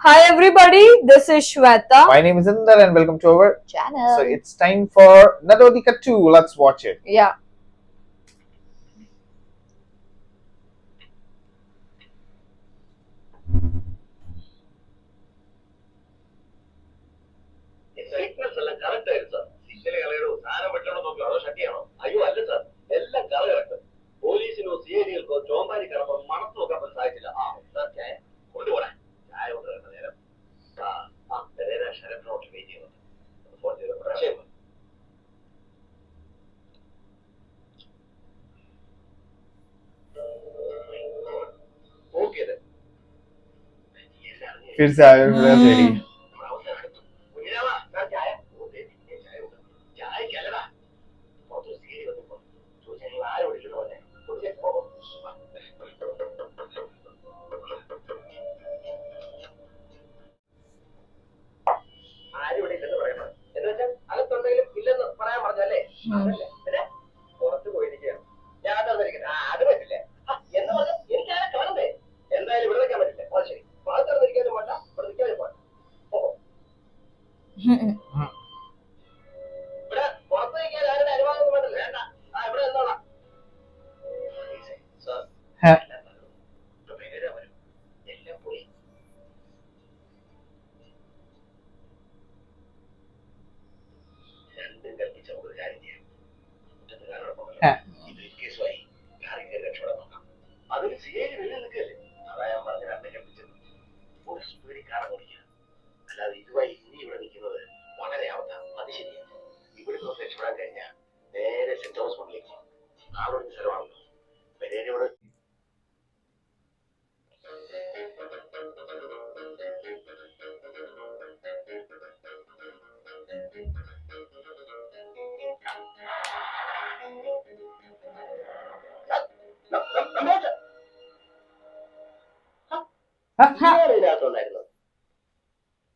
Hi everybody, this is Shweta. My name is Inder and welcome to our channel. So it's time for Nadodika 2. Let's watch it. Yeah. फिर से आए मेरा ready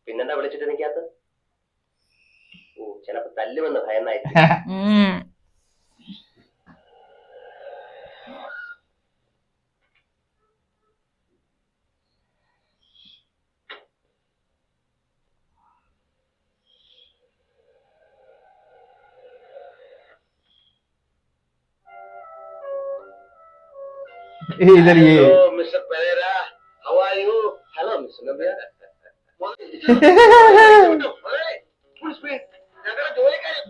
പിന്നെന്താ വിളിച്ചിട്ട് നിൽക്കാത്ത? ചിലപ്പോ തല്ലുമെന്ന് ഭയന്നായിരിക്കും. इधर ये mister Perera, how are you? Hello mister Nabiya. Full speed. ഞങ്ങളുടെ ജോലിക്കാരൻ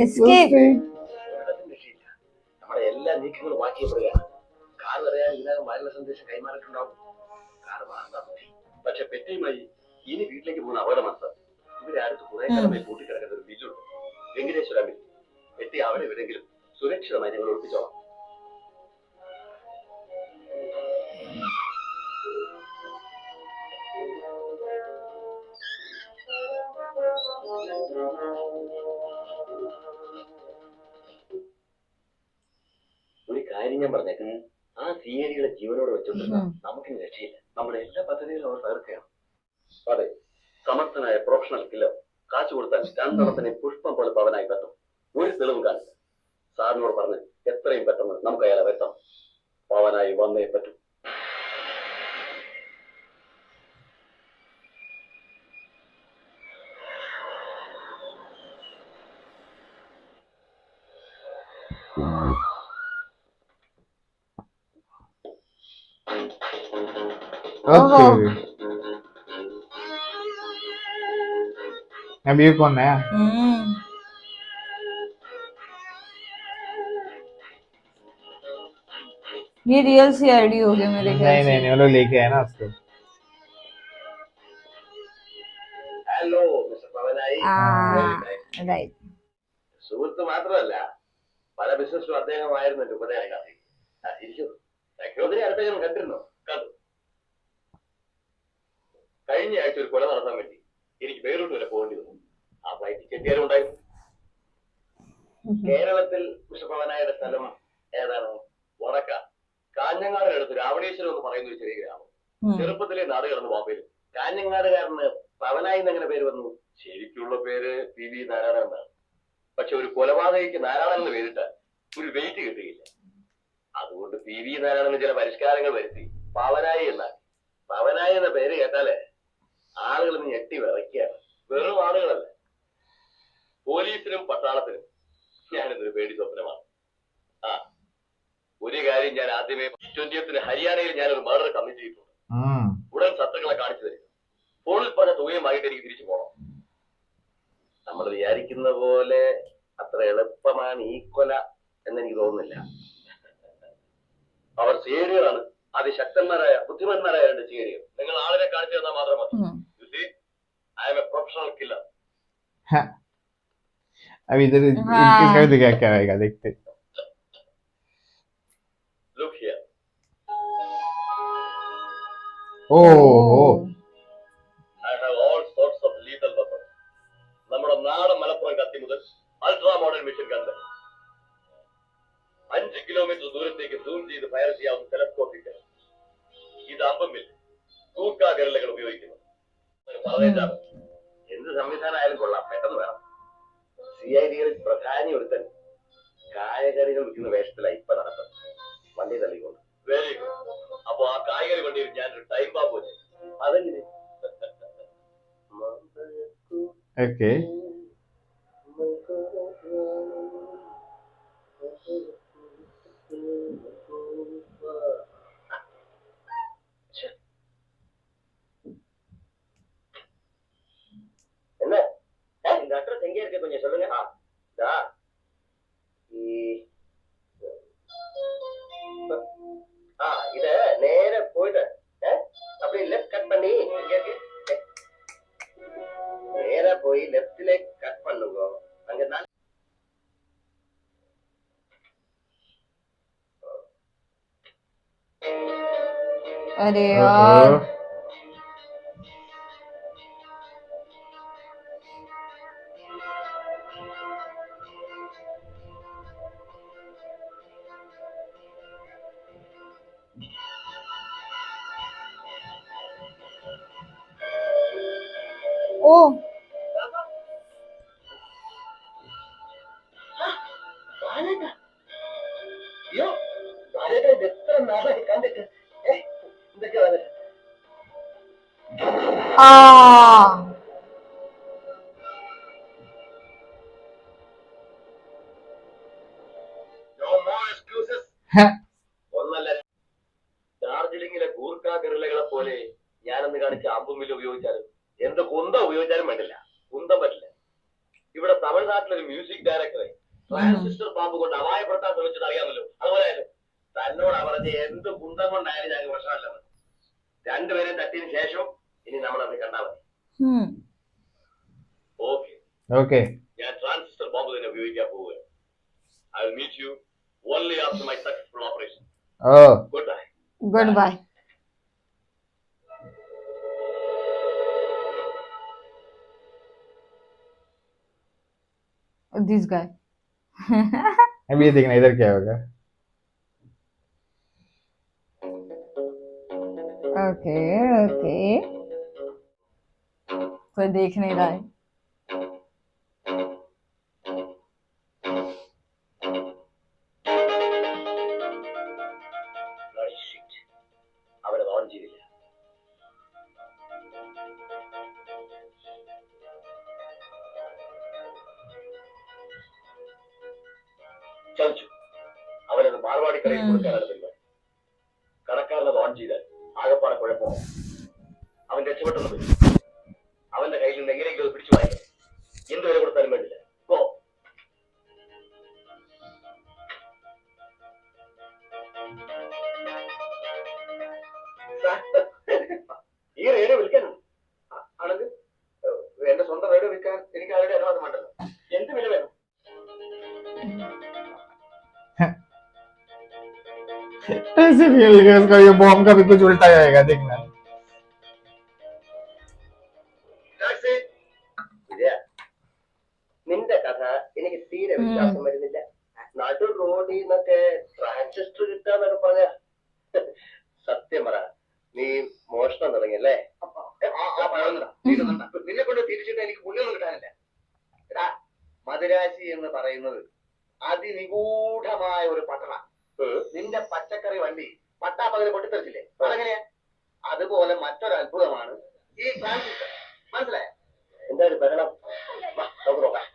Escape. നമ്മുടെ എല്ലാ നീക്കങ്ങളും വാക്കിയപ്പെടുകയാണ്. കാർ അറിയാൻ ഇതിനകം വയർലെസ് സന്ദേശം കൈമാറിയിട്ടുണ്ടാവും. കാർ മാറാൻ മതി. പക്ഷെ പെറ്റിയുമായി ഇനി വീട്ടിലേക്ക് പോകുന്ന അപകടമാണ് സാർ. ഇവരെ അടുത്ത് കുറെ കാലമായി കൂട്ടിക്കിടക്കുന്ന ഒരു ബില്ലുണ്ട്. വെങ്കടേശ്വര ബിൽ. പെറ്റി അവിടെ എവിടെയെങ്കിലും സുരക്ഷിതമായി ഞങ്ങൾ ഒളിപ്പിച്ചോളാം. ഒരു കാര്യം ഞാൻ പറഞ്ഞേക്കാം, ആ സിഐഡികളെ ജീവനോട് വെച്ചോണ്ടിരുന്ന നമുക്കിനി രക്ഷയില്ല. നമ്മുടെ എല്ലാ പദ്ധതികളും അവർ തകർക്കുകയാണ്. അതെ, സമർത്ഥനായ പ്രൊഫഷണൽ കില്ലർ. കാശ് കൊടുത്താൽ രണ്ടെണ്ണത്തിന് പുഷ്പം പോലെ പവനായി പറ്റും. ഒരു തെളിവും കാണില്ല. സാറിനോട് പറഞ്ഞ് എത്രയും പെട്ടെന്ന് നമുക്ക് അയാളെ വരുത്താം. പവനായി വന്നേ പറ്റും. ओके अब ये कौन है ये रियल सीआईडी हो गया मेरे ख्याल से। नहीं वो लोग लेके आए ना उसको ഹലോ മിസ്റ്റർ പവനായി. राइट. സുഹൃത്ത് മാത്രമല്ല, പല ബിസിനസ്സിലും അദ്ദേഹമായിരുന്നു എന്റെ ഉപദേശകാരി. ഒത്തിരി അടുത്ത ഞാൻ കണ്ടിരുന്നു. കണ്ടു. കഴിഞ്ഞ ആഴ്ച ഒരു കൊല നടത്താൻ വേണ്ടി എനിക്ക് ബെയ്റൂട്ട് വരെ പോകേണ്ടി വന്നു. ആ ഫ്ലൈറ്റ് ചെട്ടിയാരും ഉണ്ടായിരുന്നു. കേരളത്തിൽ മിസ്റ്റർ പവനായുടെ സ്ഥലം ഏതാണ്? വടക്ക കാഞ്ഞങ്ങാടിനടുത്ത് രാവണേശ്വരം എന്ന് പറയുന്ന ഒരു ചെറിയ ഗ്രാമം. ചെറുപ്പത്തിലെ നാട് കിടന്ന് ബോംബെയിൽ. കാഞ്ഞങ്ങാടുകാരന് പവനായി എന്നെങ്ങനെ പേര് വന്നു? ശരിക്കുള്ള പേര് പി വി നാരായണൻ എന്നാണ്. പക്ഷെ ഒരു കൊലപാതകയ്ക്ക് നാരായണൻ എന്ന് പേരിട്ടാൽ ഒരു വെയിറ്റ് കിട്ടുകയില്ല. അതുകൊണ്ട് പി വി നാരായണന് ചില പരിഷ്കാരങ്ങൾ വരുത്തി പവനായി എന്നാക്കി. പവനായി എന്ന പേര് കേട്ടാലേ ആളുകൾ ഞെട്ടി വിറയ്ക്കുകയാണ്. വെറും ആളുകളല്ല, പോലീസിനും പട്ടാളത്തിനും ഞാനിതൊരു പേടി സ്വപ്നമാണ്. ആ ഒരു കാര്യം ഞാൻ ആദ്യമേ 20th ഹരിയാനയിൽ ഞാനൊരു മർഡർ കമ്മിറ്റ് ചെയ്തിട്ടുണ്ട്. ഉടൻ സത്തുക്കളെ കാണിച്ചു തരിക. ഫോണിൽ പറഞ്ഞ തുകയുമായിട്ട് എനിക്ക് തിരിച്ചു പോകണം. നമ്മൾ വിചാരിക്കുന്ന പോലെ അത്ര എളുപ്പമാണ് ഈ കൊല എന്നെനിക്ക് തോന്നുന്നില്ല. അവർ സീഡികളാണ്, അതിശക്തന്മാരായ ബുദ്ധിമാന്മാരായ 2 സീഡികൾ. നിങ്ങൾ ആളിനെ കാണിച്ചു തന്നാൽ മാത്രം മതി. I M A professional killer. अब इधर इनके साथ क्या क्या आएगा देखते. Look here. Oh. I have all sorts of lethal weapons. നമ്മുടെ നാടൻ മലപ്പുറം കത്തി മുതൽ അൾട്രാ മോഡേൺ മെഷീൻ ഗൺ വരെ 5 കിലോമീറ്റർ ദൂരത്തേക്ക് സൂം ചെയ്ത് ഫയർ ചെയ്യാവുന്ന ടെലസ്കോപ്പിക്. ഇത് അമ്പമില്ല കൂർക്ക ഗറിലകൾ ഉപയോഗിക്കുന്നു. പറഞ്ഞേച്ചാണ് എന്ത് സംവിധാനമായാലും കൊള്ളാം, പെട്ടെന്ന് വേണം. CID-കളിൽ പ്രധാനി ഒരുത്തൻ കായകറികൾ വിൽക്കുന്ന വേഷത്തിലായി ഇപ്പൊ നടത്തും. വണ്ടി തള്ളിക്കൊണ്ട്. Very good. അപ്പൊ ആ കായകറി വണ്ടിയിൽ ഞാനൊരു ടൈം ബാബ് വെച്ചു. അതെങ്ങനെ? Okay. என்ன இந்த அட்ரஸ் எங்க இருக்கு கொஞ்சம் சொல்லுங்க. இத நேர போயிட்டு அப்படி லெஃப்ட் கட் பண்ணி இங்க இருக்கு. நேரா போய் லெஃப்ட்ல கட் பண்ணுங்க. அங்க நான் अरे यार ओ അയ്യോ ബാലേട്ട എത്ര നാളായി കണ്ടിട്ട്. എന്തൊക്കെ ബാലേട്ട? आ No more excuses. ഒന്നല്ല, ഡാർജിലിംഗിലെ ഗൂർഖ ഗറിലകളെ പോലെ ഞാനന്ന് കാണിച്ച അമ്പും വില്ലും ഉപയോഗിച്ചാലും എന്ത് കുന്തം ഉപയോഗിച്ചാലും വേണ്ടില്ല, കുന്തം പറ്റില്ല. ഇവിടെ തമിഴ്നാട്ടിലൊരു മ്യൂസിക് ഡയറക്ടറെ ട്രാൻസിസ്റ്റർ പാമ്പ് കൊണ്ട് അപായപ്പെടുത്താൻ ശ്രമിച്ചത് അറിയാമല്ലോ. അതുപോലെ തന്നോട് പറഞ്ഞ എന്ത് കുന്തം കൊണ്ടായാലും ഞങ്ങൾക്ക് പ്രശ്നമല്ലെന്ന്. 2 പേരും തട്ടിയതിനു ശേഷം ഇനി നമ്മളത് കണ്ടാൽ മതി. Okay, Okay. ഞാൻ ട്രാൻസിസ്റ്റർ ബോംബ് തന്നെ ഉപയോഗിക്കാൻ പോവുകയാണ്. I will meet you only after my successful operation. Oh. Goodbye. goodbye this guy अभी ये देखना इधर क्या होगा. ओके ओके कोई देख नहीं रहा है. Bloody shit. അവരത് ഓൺ ചെയ്തില്ല. ചതിച്ചു. അവനത് മാർവാടി കടയിൽ കൊടുക്കാനാണ് പരിപാടി. കടക്കാരനത് ഓൺ ചെയ്താൽ ആകപ്പാടെ കുഴപ്പമോ? അവൻ രക്ഷപ്പെട്ടെന്ന് പറ്റും. അവന്റെ കയ്യിൽ നിന്ന് എങ്ങനെയെങ്കിലും പിടിച്ചു വാങ്ങിക്കാം. എന്ത് വില കൊടുത്താലും വേണ്ടില്ല. ഗോ. ഈ റേഡിയോ വിൽക്കാനുണ്ട് ആണെങ്കിൽ എന്റെ സ്വന്തം റേഡിയോ വിൽക്കാൻ എനിക്ക് ആരുടെ അനുവാദം വേണ്ടല്ലോ. എന്ത് വില വേണം? ऐसे फील लगा उसका ये बॉम्ब का भी कुछ उल्टा जाएगा देखना. നിന്റെ കഥ എനിക്ക് തീരെ വിശ്വാസം വരുന്നില്ല. നടു റോഡിൽ നിന്നൊക്കെ ട്രാൻസിസ്റ്റർ കിട്ടാന്നൊക്കെ പറഞ്ഞ സത്യം പറ, നീ മോഷണം തുടങ്ങിയല്ലേ? നിന്നെ കൊണ്ട് തിരിച്ചിട്ട് എനിക്ക് പുണ്യൊന്നും കിട്ടാനില്ല. എടാ, മദിരാശി എന്ന് പറയുന്നത് അതിനിഗൂഢമായ ഒരു പട്ടണ. നിന്റെ പച്ചക്കറി വണ്ടി പട്ടാപ്പകല് പൊട്ടിത്തെറിച്ചില്ലേ? അതെങ്ങനെയാ? അതുപോലെ മറ്റൊരു അത്ഭുതമാണ് ഈ ട്രാൻസിസ്റ്റർ. മനസ്സിലായ? എന്തായാലും ബഹളം. വാ, നമുക്ക് നോക്കാം.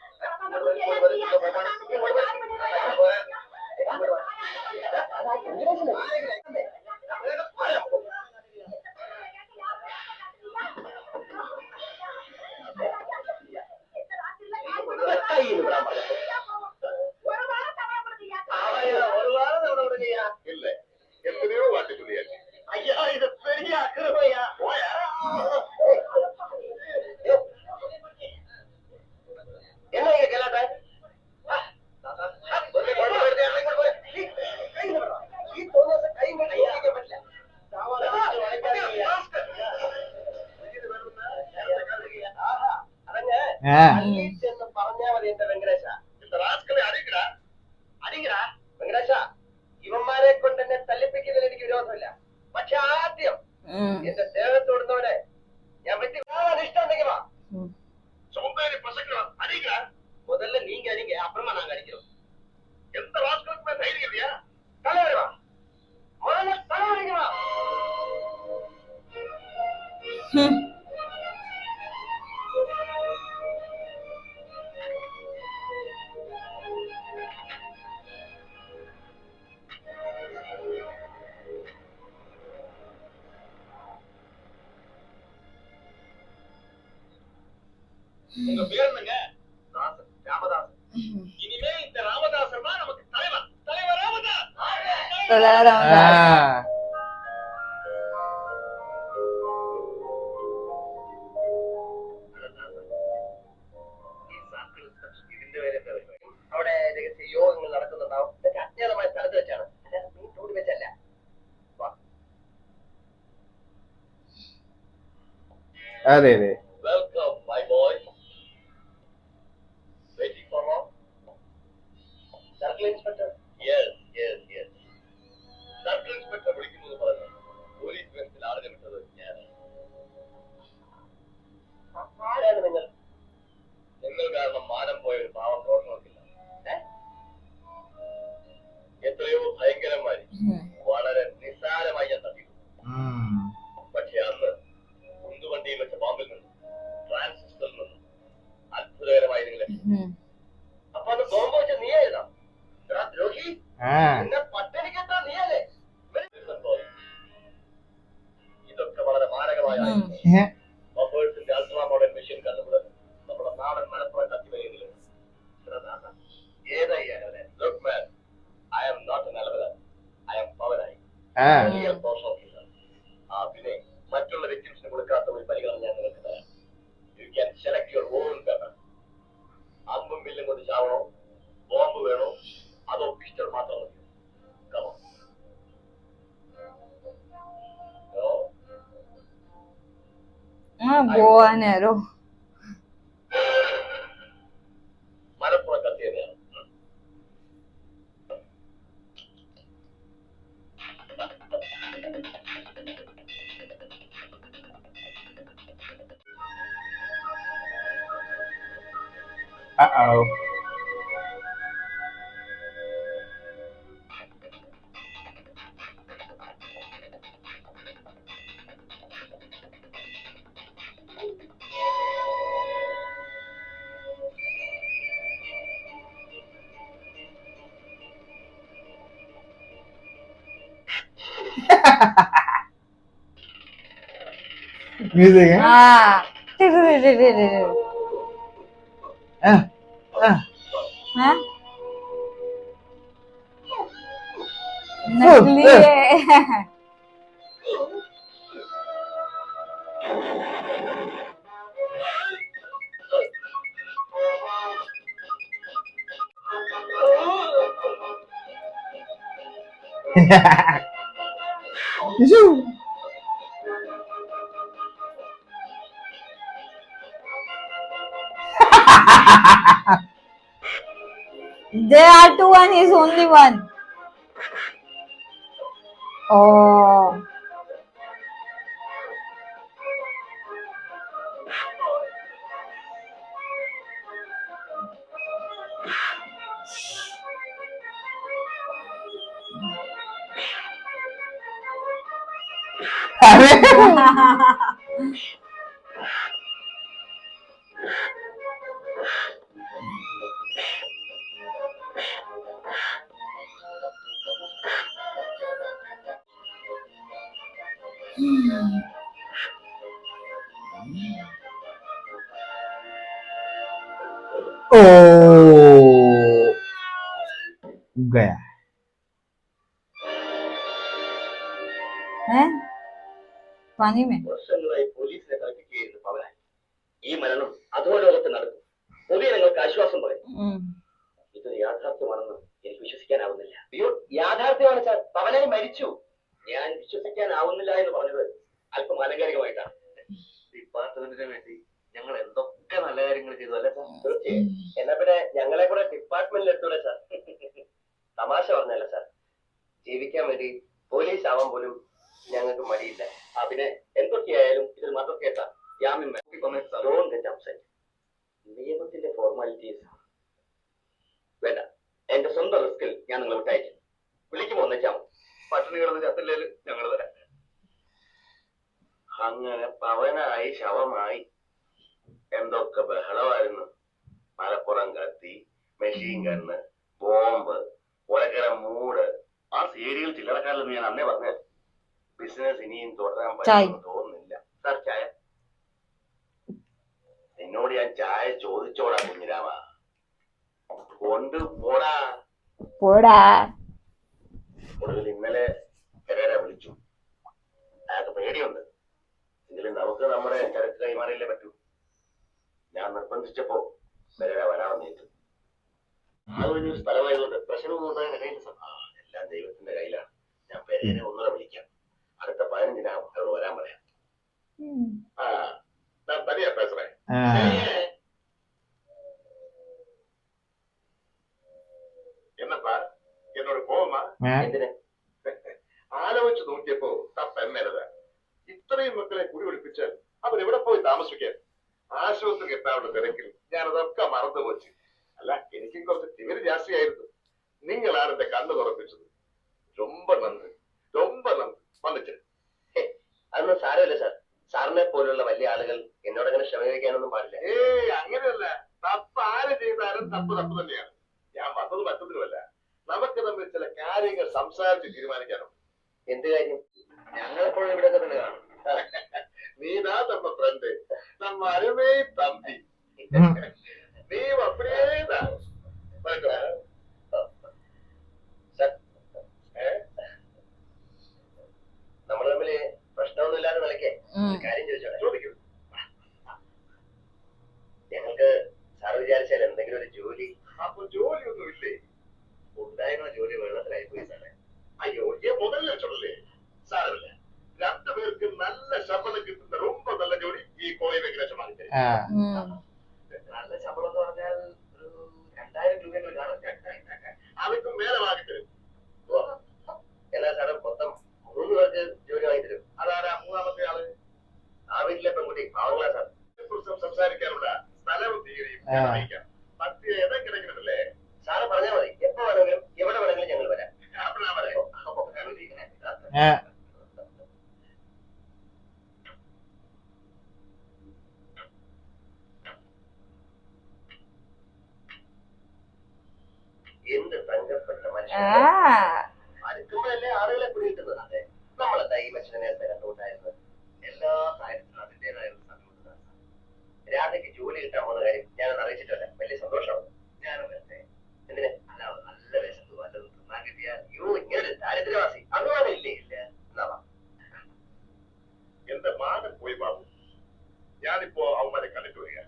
കയ്യിൽ വിടാൻ പറഞ്ഞു. ഇല്ല, എത്രയോ വാട്ടി തുണിയാക്കി. അയ്യാ, ഇത് പെരിയ അക്രമയാ. എന്നാ കേളട്ടെ? ഈ തോന്നിയ കൈ മേടിക്കാൻ പറ്റില്ല. അതങ്ങ് എന്ന് പറഞ്ഞാ മതി എന്റെ വെങ്കടേശ. അടിക്കടാ വെങ്കടേശ. ഇവന്മാരെ കൊണ്ട് എന്നെ തല്ലിപ്പിക്കുന്നതിൽ എനിക്ക് വിരോധമില്ല. പക്ഷെ ആദ്യം എന്റെ ദേഹത്തോടുന്നവരെ ഞാൻ വെട്ടി ഇഷ്ടമുണ്ടെങ്കിൽ വാ. முதல்ல நீங்க அடிங்க, அப்புறமா நாங்க அடிக்கிறோம். எந்த ராஸ்கலுக்குமே தைரியம் இல்லையா? தலைவர் வா, முதல்ல தலைவரிங்க வா. உங்க பேர் என்னங்க? தாசன், ராமதாசன். இனிமே இந்த ராமதாசன் தான் நமக்கு தலைவர். தலைவர் ராமதாஸ். അവിടെ രഹസ്യ യോഗങ്ങൾ നടക്കുന്നുണ്ടാവും. ഇതൊക്കെ അജ്ഞാതമായ സ്ഥലത്ത് വെച്ചാണ്, നീ കൂടി വെച്ചല്ല. അതെ അതെ. Welcome my boy. Waiting for long? Circle inspector? Yes yes yes. Circle inspector വിളിക്കുന്നത് പറഞ്ഞു. പോലീസ് വേഷത്തിൽ ആളിനെ വിട്ടത് ഞാൻ. ആരാണ് നിങ്ങൾ? നിങ്ങൾ കാരണം മാനം പോയ ഒരു പാവം പ്രവർത്തനത്തില്ല. എത്രയോ ഭയങ്കരന്മാരി വളരെ നിസ്സാരമായി ഞാൻ തട്ടിയിട്ടു. പക്ഷെ അന്ന് ഉന്തുവണ്ടിയിൽ വെച്ച ബോംബിൽ നിന്നും ട്രാൻസിസ്റ്ററിൽ നിന്നും അത്ഭുതകരമായി നിങ്ങൾ. അപ്പൊ അന്ന് ബോംബ് വെച്ച നീയായിരുന്നോ? ദ്രോഹി, എന്നെ പട്ടിണിക്കെത്താ നീയല്ലേ? ഇതൊക്കെ വളരെ മാരകമായ ബഫേഴ്സിന്റെ അൾട്രാ മോഡേൺ മെഷീൻ കണ്ടുപിടുത്തം നമ്മുടെ നാടൻ മലപ്പുറം കത്തിവരികളിൽ ഏതായാലും look man, I am not an elevator. I am Pavanayi. പിന്നെ മറ്റുള്ള വ്യക്തിംസിന് കൊടുക്കാത്ത ഒരു പരിഗണന ഞാൻ നിങ്ങൾക്ക് തരാം. You can select your own weapon. അമ്പും വില്ലും കൊണ്ട് ചാവണോ, ബോംബ് വേണോ, അതോ പിസ്റ്റൾ മാത്രം മതിയോ? Come on. പോവാനേരോ മലപ്പുറം കത്തി തന്നെയാണ്. Uh-oh. Music, eh? नकली है. There are two and he's only one. Oh. अरे ओ गया है पानी में വർഷങ്ങളായി പോലീസിനെ കളിപ്പിക്കുകയായിരുന്നു പവനായി. ഈ മരണം അധോലോകത്ത് നടക്കും. പൊതുജനങ്ങൾക്ക് ആശ്വാസം പറയും. ഇതൊരു യാഥാർത്ഥ്യമാണെന്ന് എനിക്ക് വിശ്വസിക്കാനാവുന്നില്ല. അയ്യോ, യാഥാർത്ഥ്യമാണ് സാർ. പവനായി മരിച്ചു. ഞാൻ വിശ്വസിക്കാനാവുന്നില്ല എന്ന് പറഞ്ഞത് അല്പം അലങ്കാരികമായിട്ടാണ്. ഡിപ്പാർട്ട്മെന്റിന് വേണ്ടി ഞങ്ങൾ എന്തൊക്കെ നല്ല കാര്യങ്ങൾ ചെയ്തു അല്ലേ സാർ? തീർച്ചയായും. എന്നാ പിന്നെ ഞങ്ങളെ കൂടെ ഡിപ്പാർട്ട്മെന്റിൽ എത്തൂടെ സാർ? തമാശ പറഞ്ഞല്ല സാർ. ജീവിക്കാൻ വേണ്ടി പോലീസ് ആവാൻ പോലും ഞങ്ങൾക്ക് മടിയില്ല. പിന്നെ എന്തൊക്കെയായാലും ഇതൊരു മർഡർ കേസാണ്. ജാമ്യം നിയമത്തിന്റെ ഫോർമാലിറ്റീസ് വേണ്ട. എന്റെ സ്വന്തം റിസ്കിൽ ഞാൻ നിങ്ങൾ വിട്ടയക്കും. വിളിക്കുമോ ഒന്നിച്ചാൽ പട്ടിണി കിടന്ന് ചത്തില്ലേല് ഞങ്ങൾ വരാം. അങ്ങനെ പവനായി ശവമായി. എന്തൊക്കെ ബഹളമായിരുന്നു. മലപ്പുറം കത്തി, മെഷീൻ ഗണ്ണ്, ബോംബ്, ഒലക്കര മൂട്. ആ സീരിയൽ ചില്ലറക്കാരില്ലെന്ന് ഞാൻ അന്നേ പറഞ്ഞത്. ബിസിനസ് ഇനിയും തുടരാൻ പറ്റുമെന്ന് തോന്നുന്നില്ല. സാർ ചായ? നിന്നോട് ഞാൻ ചായ ചോദിച്ചോടാ കുഞ്ഞിരാമ. കൊണ്ട് പോടാ. ഒടുവിൽ ഇന്നലെ പെരേര വിളിച്ചു. അയാൾക്ക് പേടിയുണ്ട്. എങ്കിലും നമുക്ക് നമ്മുടെ ചരക്ക് കൈമാറിയല്ലേ പറ്റൂ. ഞാൻ നിർബന്ധിച്ചപ്പോ പെരേര വരാമെന്നേറ്റു. അത് വലിയൊരു സ്ഥലമായതുകൊണ്ട് പ്രശ്നമൊന്നും ഉണ്ടാകാൻ കഴിയില്ല സാർ. എല്ലാം ദൈവത്തിന്റെ കയ്യിലാണ്. ഞാൻ പെരേരെ ഒന്നുകൂടെ വിളിക്കാം. അടുത്ത 15-നാവും അവർ വരാൻ പറയാം. തനിയാ പേസറേ. എന്നപ്പാ എന്നോട് പോവാ? എന്തിന്? ആലോചിച്ച് നോക്കിയപ്പോ തപ്പെന്നരുത്. ഇത്രയും മക്കളെ കുടി ഒളിപ്പിച്ചാൽ അവരെവിടെ പോയി താമസിക്കാൻ? ആശുപത്രി എത്താനുള്ള തിരക്കിൽ ഞാനതൊക്കെ മറന്നു പോച്ചു. അല്ല, എനിക്കും കുറച്ച് തിമിര് ജാസ്തിയായിരുന്നു. നിങ്ങളാണ് എന്റെ കണ്ണ് തുറപ്പിച്ചത്. ரொம்ப നന്ദി, ரொம்ப നന്ദി. വന്നിട്ട് അതൊന്നും സാരമില്ല സാർ. സാറിനെ പോലുള്ള വലിയ ആളുകൾ എന്നോടങ്ങനെ ക്ഷമിക്കാനൊന്നും പാടില്ല. അങ്ങനെയല്ല. തപ്പ് ആര് ചെയ്താലും തപ്പ് തപ്പ് തന്നെയാണ്. ഞാൻ വന്നത് മറ്റൊന്നുമല്ല. നമുക്ക് തമ്മിൽ ചില കാര്യങ്ങൾ സംസാരിച്ച് തീരുമാനിക്കാനുണ്ട്. എന്ത് കാര്യം? ഞങ്ങളെപ്പോഴും ഇവിടെ തന്നെ കാണും. നീതാ നമ്മ ഫ്രണ്ട്, നമ്മ അരുമേ തമ്പി. നീ അപ്പടിയേതാ നമ്മൾ തമ്മില് പ്രശ്നമൊന്നും ഇല്ലാതെ നിലയ്ക്ക് കാര്യം ചോദിച്ചോളെ. ചോദിക്കും. ഞങ്ങൾക്ക് സാറ് വിചാരിച്ചാൽ എന്തെങ്കിലും ഒരു ജോലി. അപ്പൊ ജോലിയൊന്നും ഇല്ലേ? ഉണ്ടായിരുന്ന ജോലി വെള്ളത്തിലായി പോയി സാറേ. അയ്യോ, മുതലേ ചൊല്ലേ. സാരമില്ല. രണ്ടുപേർക്ക് നല്ല ശമ്പളം കിട്ടുന്ന ரொம்ப നല്ല ജോലി ഈ കോഴി വെങ്കടേശൻ വാങ്ങിത്തരും. നല്ല ശമ്പളം എന്ന് പറഞ്ഞാൽ ഒരു 2000 രൂപയെങ്കിലും കാണും. അതൊക്കെ മേലെ വാങ്ങിത്തരും. എന്നാ സാറേ മൊത്തം 3 പേർക്ക് ജോലി വാങ്ങിത്തരും. അതാരാ മൂന്നാമത്തെ ആള്? ആ വീട്ടിലെ പെൺകുട്ടി പാവങ്ങളാ സാർ. സംസാരിക്കാനുള്ള സ്ഥലവും തീയതിയും അറിയിക്കാം. മറ്റേ ഏതെങ്കിലെങ്കിലുമല്ലേ? സാറ് പറഞ്ഞാൽ മതി. എപ്പോ വേണമെങ്കിലും എവിടെ വേണമെങ്കിലും ഞങ്ങൾ വരാം. അപ്പോഴാ പറയാം. എന്ത് തങ്കപ്പെട്ട മനുഷ്യൻ. അടുക്കുമ്പോഴല്ലേ ആളുകളെ പിടികിട്ടുന്നത്. അതെ, നമ്മളെന്താ ഈ മനുഷ്യനെ നേരത്തെ കണ്ടുകൊണ്ടായിരുന്നത്. എല്ലാ കാര്യത്തിനും അതിന്റേതായ ഒരു സമയമുണ്ട്. രാധയ്ക്ക് ജോലി കിട്ടാൻ പോകുന്ന കാര്യം ഞാനൊന്ന് അറിയിച്ചിട്ടല്ല. വലിയ സന്തോഷമാണ്. ഞാനും വരട്ടെ. എന്തിന്? അല്ല, നല്ല വിശപ്പ് വല്ലതും തിന്നാൻ കിട്ടിയാൽ. അയ്യോ, ഇങ്ങനെ ദാരിദ്ര്യവാസി അങ്ങനെ ഇല്ലേ? ഇല്ല. എന്നാവാ എന്റെ മാനം പോയി ബാബു. ഞാനിപ്പോ അവന്മാരെ കണ്ടിട്ട് വരിക.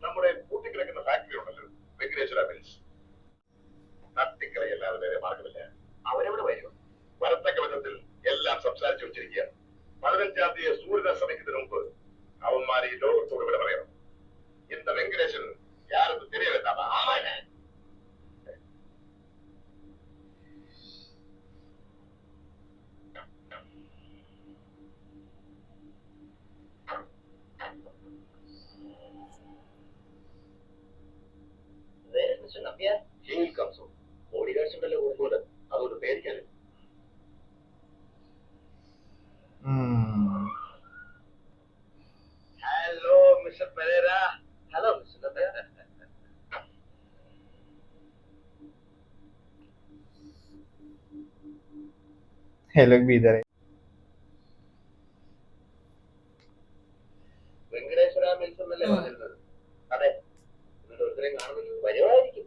നമ്മുടെ പൂട്ടിക്കിടക്കുന്ന ഫാക്ടറി ഉണ്ടല്ലോ, വെങ്കടേശ്വര മിൽസ്. തട്ടിക്കളയല്ലാതെ വേറെ മാർഗമില്ല. അവരെവിടെ വരും? വരത്തക്ക വിധത്തിൽ എല്ലാം സംസാരിച്ചു വെച്ചിരിക്കുകയാണ്. 15-ാം തീയതി സൂര്യനസ്തമിക്കുന്നതിന് മുമ്പ് അവന്മാർ ഈ ലോകത്തോട് ഇവിടെ പറയണം. இந்த வெங்கடேசன் யாருக்கு தெரிய வேண்டாமா? ஆமாண்ணே. Where is Mr. Napier? He will come soon. Bodyguards ഉണ്ടല്ലോ കൂടുതൽ. അതുകൊണ്ട് പേടിക്കാനില്ല. ये लोग भी इधर है. വെങ്കടേശ്വര മിൽസ് എന്നല്ലേ പറഞ്ഞിരുന്നത്? അതെ. എന്നിട്ട് ഒരുത്തരെയും കാണുന്നില്ല. വരുമായിരിക്കും.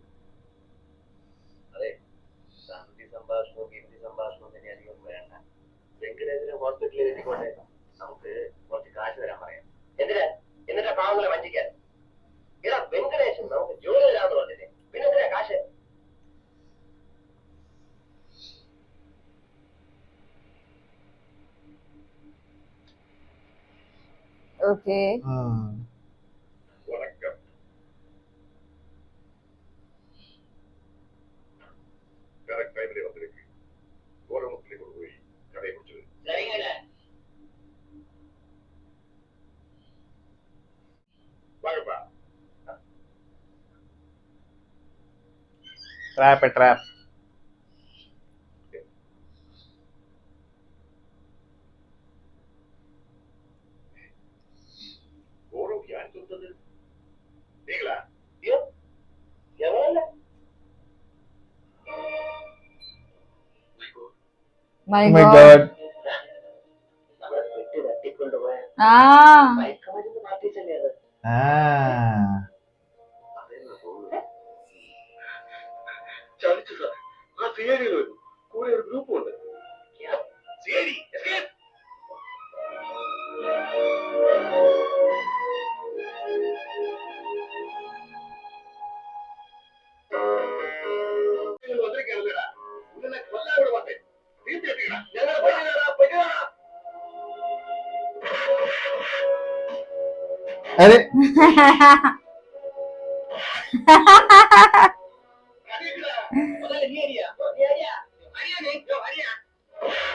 അതെ, ശാന്തി സംഭാഷണവും ഹിന്ദി സംഭാഷണവും തന്നെ അധികം വേണ്ട. വെങ്കടേശ്വര ഹോസ്പിറ്റലിൽ എത്തിക്കോട്ടെ, നമുക്ക് കുറച്ച് കാശ് തരാൻ പറയാം. എന്തിനാ? എന്നിട്ട് പാവങ്ങളെ വഞ്ചിക്കാൻ. ഇതാ വെങ്കടേശൻ നമുക്ക് ജോലി തരാമെന്ന് പറഞ്ഞില്ലേ, പിന്നെ എന്തിനാ കാശ്? Okay. വണക്കം. കറക്റ്റ് ടൈമിൽ വന്നിരിക്കും. ഓരോരുത്തരെ കൊണ്ടുപോയി കടയെ കുറിച്ച് Trap है trap. ഓരോ ധ്യാൻ ചൊന്നത് നീങ്ങളാ? അയ്യോ, എവരല്ല? My Oh my God. God. നമ്മളെ പെട്ടി തട്ടിക്കൊണ്ടുപോയ Ah. മയക്കുമരുന്ന് പാർട്ടീസല്ലേ അത്? Ah. അതെന്ന് തോന്നുന്നു. ചതിച്ചു സാർ. ആ സിഐഡിയിൽ വരും. കൂടെ ഒരു ഗ്രൂപ്പും ഉണ്ട്. CID escape. വന്നിരിക്കണല്ലടാ. നിന്നെ കൊല്ലാൻ ഇവിടെ വന്നേ. തീർച്ചയായിട്ടും ഞങ്ങളെ പറ്റിയതാ പറ്റിയതാ. अरे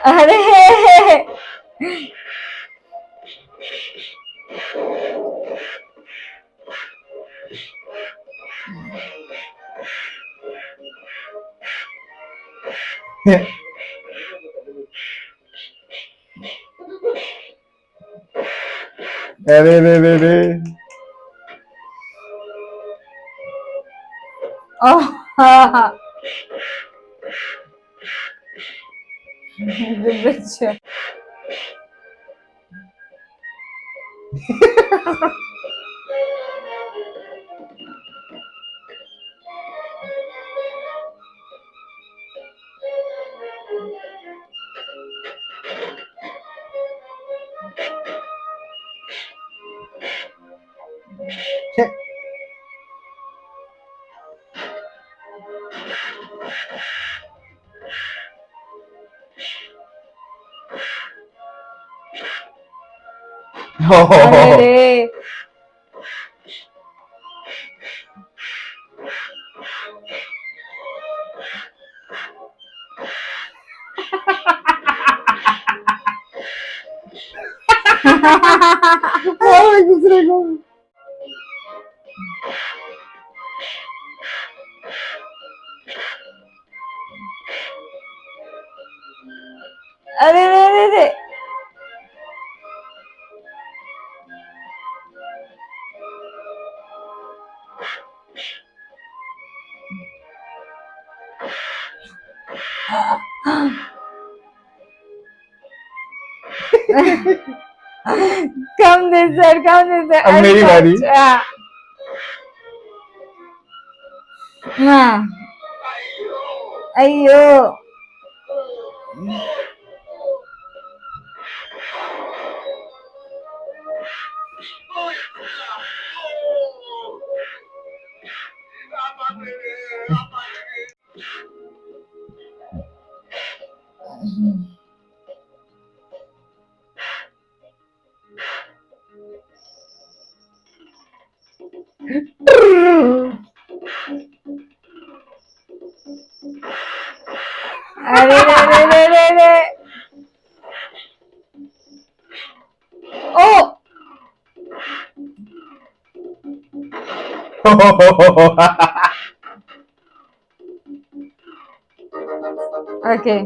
अरे अरे रे रे रे. oh the bitch. अरे मारो एक दूसरे को. अरे रे रे रे come this side, come this side. अब मेरी बारी. हाँ. हाँ. अयो अरे रे रे रे रे रे oh okay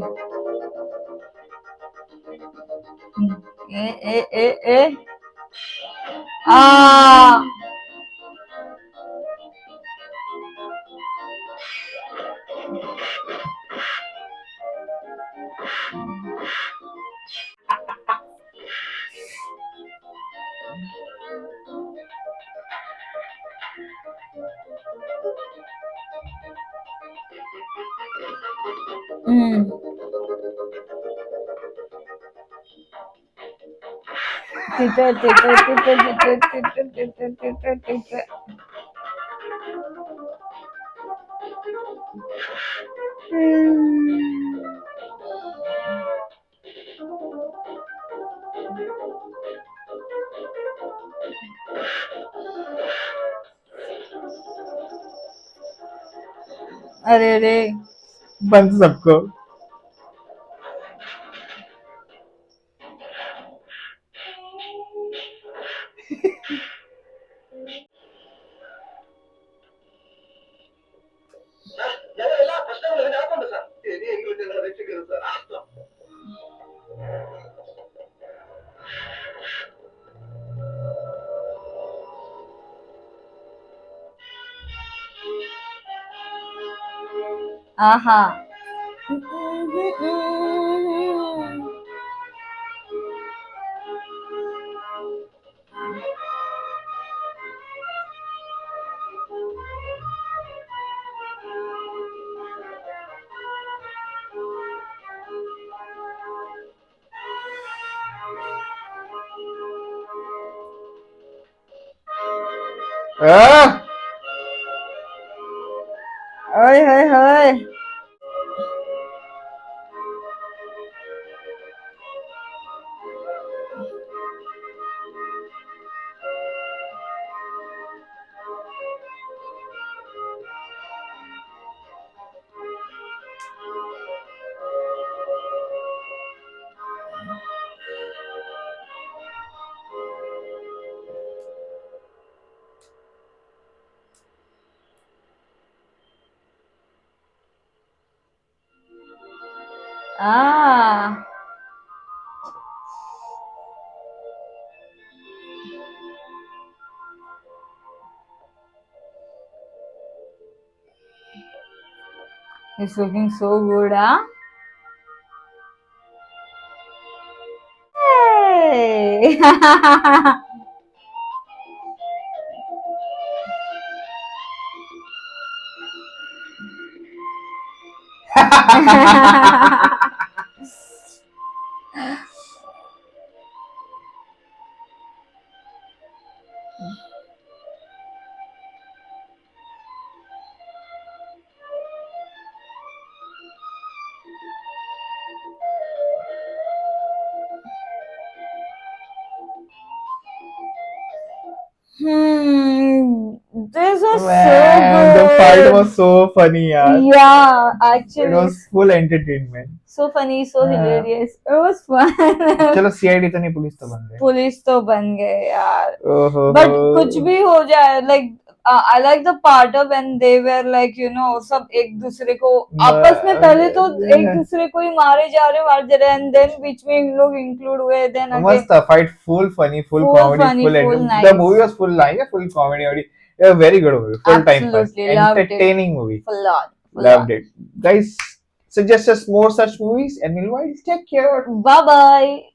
ah Hmm. Tita, tita, tita, tita, tita, tita, tita, tita. अरे रे बंद सबको. എല്ലാ പ്രശ്നങ്ങളും ഇതിനകത്തുണ്ട് സാർ. ഇനിയെങ്കിലും ഞങ്ങളെ രക്ഷിക്കരുത് സാർ. आहा Ah! ओए होए होए Ah, he's looking so good, huh? Hey! This was Man, so the good. fight was so funny, yaar. Yeah, It actually, was full entertainment. so funny, so Yeah. hilarious. It was fun. चलो CID तो नहीं, police तो बन गए. Police तो बन गए यार. ओहो. But कुछ भी हो जाए, like I like the part of when they were like, you know, सब एक दूसरे को आपस में पहले तो एक दूसरे को ही मारे जा रहे, and then बीच में इन लोग include हुए, then again मस्त था fight, full funny, full Full comedy, funny, full full entertainment. nice. The movie was full nice, full comedy. A very good movie, full time pass, Absolutely, loved it. entertaining movie. full on. Loved it, guys. Suggest us more such movies, and meanwhile, take care. Bye bye.